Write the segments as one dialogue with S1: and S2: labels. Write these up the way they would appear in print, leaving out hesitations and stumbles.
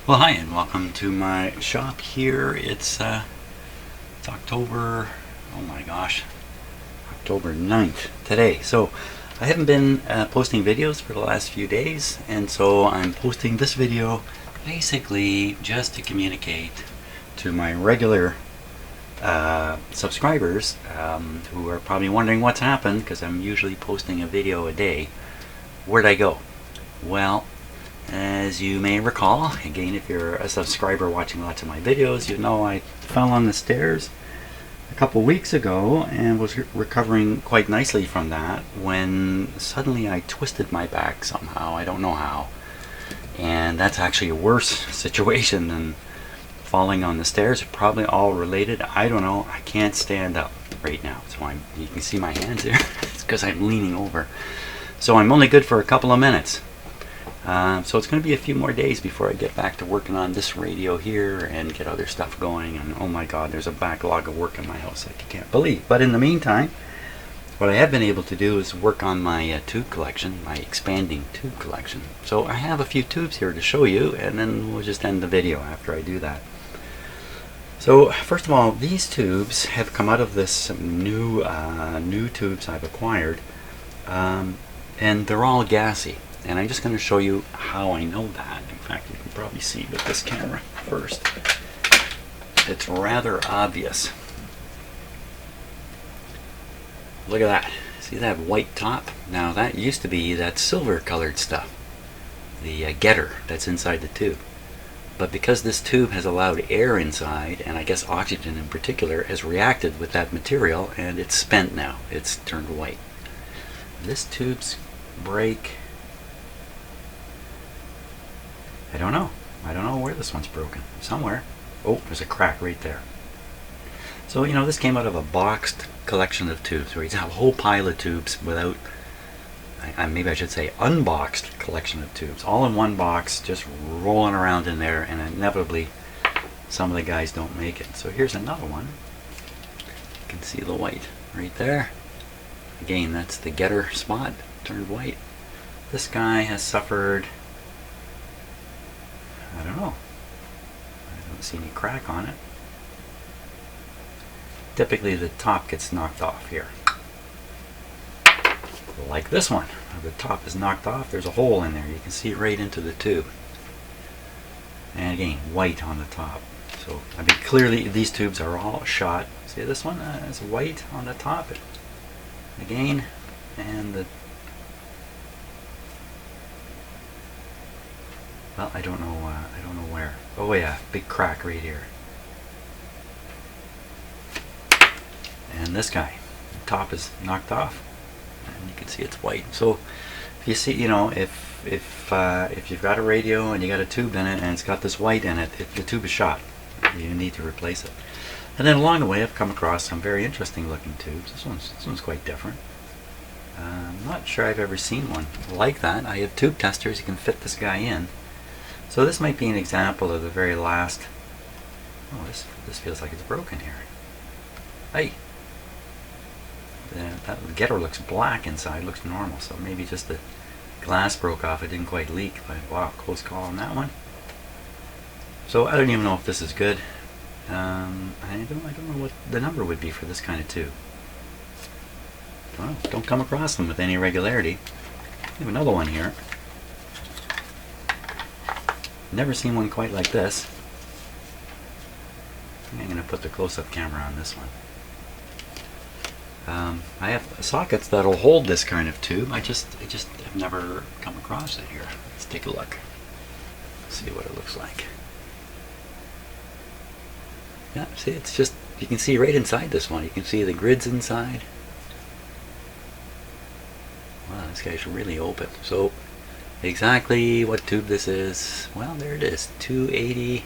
S1: Well, hi, and welcome to my shop here. It's October, oh my gosh, October 9th today. So I haven't been posting videos for the last few days, and so I'm posting this video basically just to communicate to my regular subscribers who are probably wondering what's happened, because I'm usually posting a video a day. Where'd I go? Well, as you may recall, again, if you're a subscriber watching lots of my videos, you know I fell on the stairs a couple weeks ago and was recovering quite nicely from that when suddenly I twisted my back somehow. I don't know how. And that's actually a worse situation than falling on the stairs. Probably all related. I don't know. I can't stand up right now. So you can see my hands here. It's because I'm leaning over. So I'm only good for a couple of minutes. So it's going to be a few more days before I get back to working on this radio here and get other stuff going. And oh my God, there's a backlog of work in my house like you can't believe. But in the meantime, what I have been able to do is work on my tube collection, my expanding tube collection. So I have a few tubes here to show you, and then we'll just end the video after I do that. So first of all, these tubes have come out of this new tubes I've acquired, and they're all gassy. And I'm just going to show you how I know that. In fact, you can probably see with this camera first. It's rather obvious. Look at that. See that white top? Now that used to be that silver colored stuff. The getter that's inside the tube. But because this tube has allowed air inside, and I guess oxygen in particular, has reacted with that material, and it's spent now. It's turned white. This tube's break... I don't know. I don't know where this one's broken. Somewhere. Oh, there's a crack right there. So, you know, this came out of a boxed collection of tubes, where you have a whole pile of tubes without, maybe I should say unboxed collection of tubes. All in one box, just rolling around in there, and inevitably some of the guys don't make it. So here's another one. You can see the white right there. Again, that's the getter spot, turned white. This guy has suffered... I don't know. I don't see any crack on it. Typically the top gets knocked off here. Like this one. The top is knocked off. There's a hole in there. You can see right into the tube. And again, white on the top. So, I mean, clearly these tubes are all shot. See this one? It's white on the top. Again, and the... Well, I don't know where. Oh yeah, big crack right here. And this guy, the top is knocked off, and you can see it's white. So, if you see, you know, if you've got a radio and you got a tube in it and it's got this white in it, the tube is shot. You need to replace it. And then along the way, I've come across some very interesting looking tubes. This one's quite different. I'm not sure I've ever seen one like that. I have tube testers. You can fit this guy in. So this might be an example of the very last... Oh, this feels like it's broken here. Hey! That getter looks black inside, looks normal, so maybe just the glass broke off, it didn't quite leak, but wow, close call on that one. So I don't even know if this is good. I don't know what the number would be for this kind of tube. Well, don't come across them with any regularity. We have another one here. Never seen one quite like this. I'm going to put the close-up camera on this one. I have sockets that'll hold this kind of tube. I just have never come across it here. Let's take a look. See what it looks like. Yeah, see, it's just, you can see right inside this one. You can see the grids inside. Wow, this guy's really open. So, exactly what tube this is, well, there it is, 280,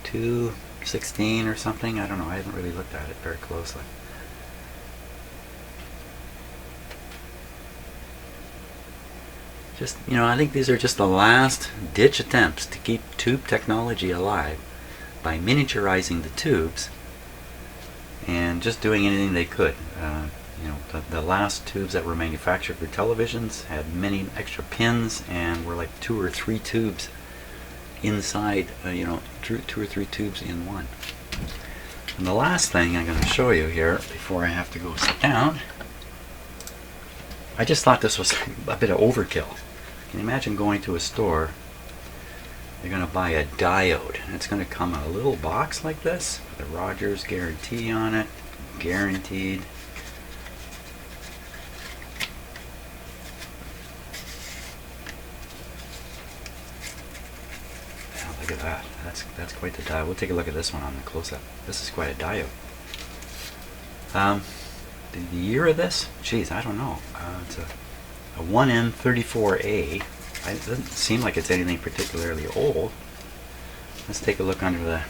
S1: 216 or something. I don't know, I haven't really looked at it very closely. Just, you know, I think these are just the last ditch attempts to keep tube technology alive by miniaturizing the tubes and just doing anything they could. You know, the last tubes that were manufactured for televisions had many extra pins and were like 2 or 3 tubes inside, you know, two or three tubes in one. And the last thing I'm going to show you here before I have to go sit down, I just thought this was a bit of overkill. Can you imagine going to a store, you're going to buy a diode, and it's going to come in a little box like this with a Rogers guarantee on it, guaranteed. Now look at that. That's quite the diode. We'll take a look at this one on the close-up. This is quite a diode. The year of this? Geez, I don't know. It's a 1N34A. It doesn't seem like it's anything particularly old. Let's take a look under the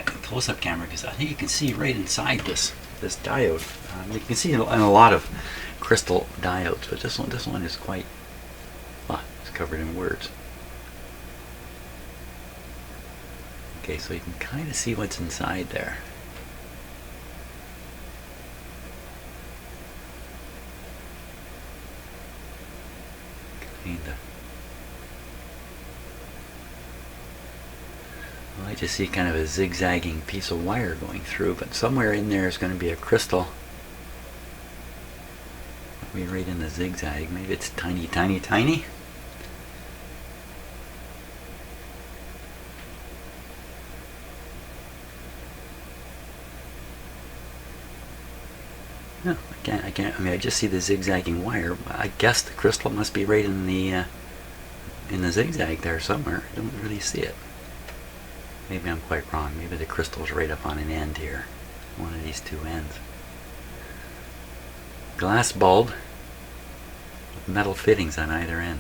S1: close-up camera, because I think you can see right inside this diode. You can see in a lot of crystal diodes, but this one is quite, well, it's covered in words. Okay, so you can kind of see what's inside there. Well, I just see kind of a zigzagging piece of wire going through, but somewhere in there is going to be a crystal. Maybe right in the zigzag. Maybe it's tiny, tiny, tiny. No, I can't. I mean, I just see the zigzagging wire. I guess the crystal must be right in the zigzag there somewhere. I don't really see it. Maybe I'm quite wrong. Maybe the crystal's right up on an end here. One of these two ends. Glass bulb with metal fittings on either end.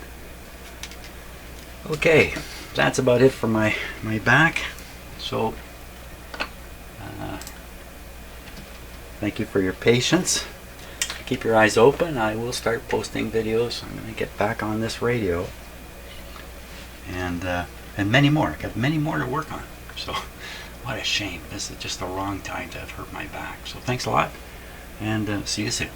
S1: Okay, that's about it for my back. So, thank you for your patience. Keep your eyes open. I will start posting videos. I'm going to get back on this radio. And many more. I've got many more to work on. So, what a shame. This is just the wrong time to have hurt my back. So, thanks a lot, and see you soon.